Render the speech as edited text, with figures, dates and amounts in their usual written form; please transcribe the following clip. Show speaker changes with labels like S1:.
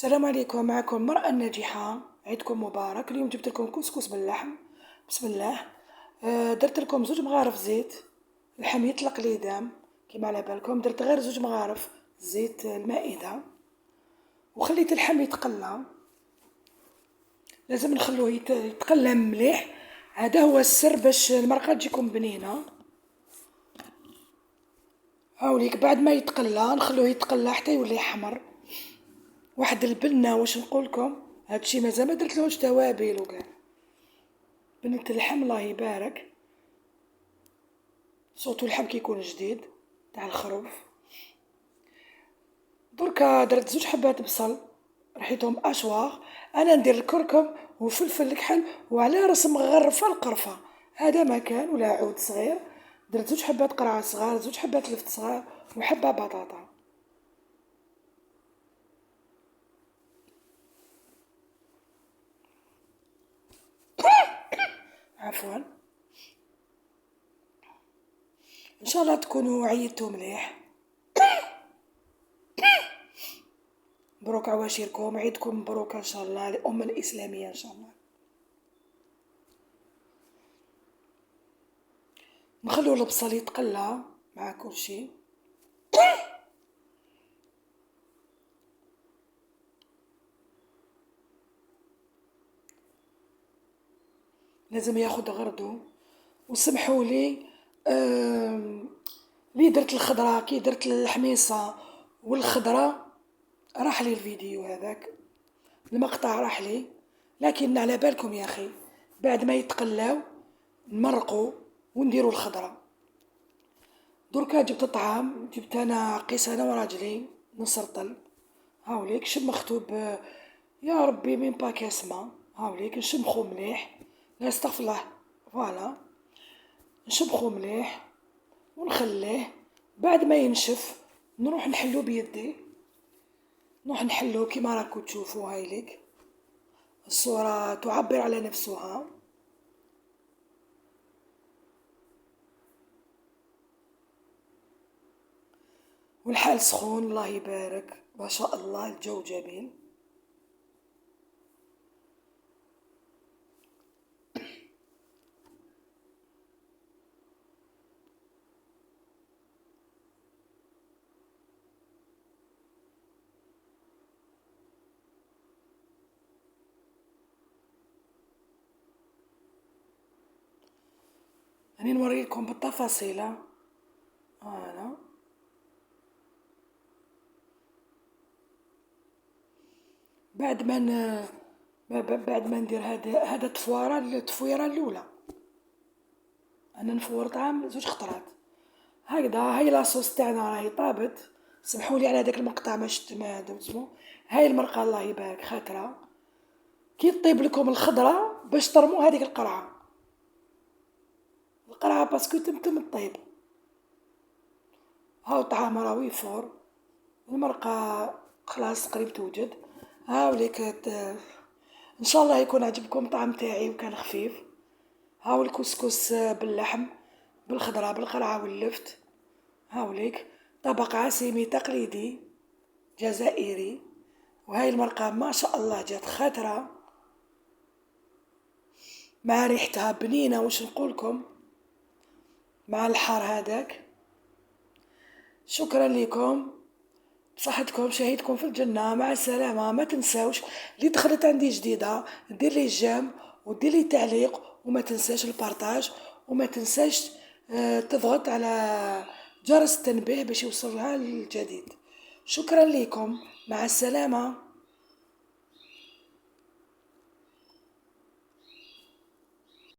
S1: السلام عليكم، معكم المرأة الناجحة. عيدكم مبارك. اليوم جبت لكم كسكس باللحم. بسم الله. درت لكم 2 مغارف زيت. اللحم يطلق ليدام كيما على بالكم. درت غير 2 مغارف زيت المائدة، وخليت اللحم يتقلى. لازم نخلوه يتقلى مليح. هذا هو السر باش المرقة تجيكم بنينة. هاوليك بعد ما يتقلى نخلوه يتقلى حتى يولي حمر. واحد البنة واش نقولكم، هادشي مازال ما درتلوش توابل وكاع. بنة اللحم الله يبارك، صوتو اللحم كيكون جديد تاع الخروف. دركا درت 2 حبات بصل رحيتهم اشواغ. انا ندير الكركم وفلفل الكحل وعلى راس مغرفه القرفه، هذا ما كان ولا عود صغير. درت 2 حبات قرعه صغار، 2 حبات لفت صغار، وحبه بطاطا. عفوا. ان شاء الله تكونوا عيدتوا مليح. مبروك عواشركم، عيدكم مبروك ان شاء الله للامه الاسلاميه ان شاء الله. نخلو البصل يتقلى مع كل شيء. لازم ياخد غرضو. وسمحوا لي، لي درت الخضرة كي درت الحميصة والخضرة راح لي الفيديو هذاك، المقطع راح لي. لكن على بالكم يا اخي، بعد ما يتقلاو نمرقوا ونديروا الخضرة. دركا جبت الطعام، جبت انا قيس انا وراجلي نص رطل. هاوليك مختوب، يا ربي من باكاس ما. هاوليك نشمخو مليح. لا استغفر الله. فوالا، نشبخو مليح ونخليه. بعد ما ينشف نروح نحلو بيدي. نروح نحلو كيما راكو تشوفوا. هايليك الصورة تعبر على نفسها. والحال سخون الله يبارك، ما شاء الله الجو جميل. راني نوريكم بالتفاصيل. انا بعد ما بعد ما ندير هذا التفويره الاولى. انا نفور طعام 2 خطرات هكذا. هاي لاصوص تاعنا راهي طابت. سمحوا لي على هذاك المقطع ما شفت ما درتو. هاي المرقه الله يبارك خاطره كي طيب لكم الخضره باش ترموا هذيك القرعه باسكو تمتم الطيب. هاو الطعام راهو يفور. المرقه خلاص قريب توجد. هاوليك ان شاء الله يكون عجبكم الطعم تاعي وكان خفيف. هاو الكسكس باللحم بالخضره بالقرعه واللفت. هاوليك طبق عسيمي تقليدي جزائري. وهاي المرقة ما شاء الله جات خضرة مع ريحتها بنينة. واش نقولكم مع الحار هذاك. شكرا لكم، بصحتكم، شهيتكم في الجنة. مع السلامة. ما تنساوش اللي دخلت عندي جديدة دير لي جيم ودير لي تعليق، وما تنساش البارطاج، وما تنساش تضغط على جرس التنبيه باش يوصلها الجديد. شكرا لكم، مع السلامة.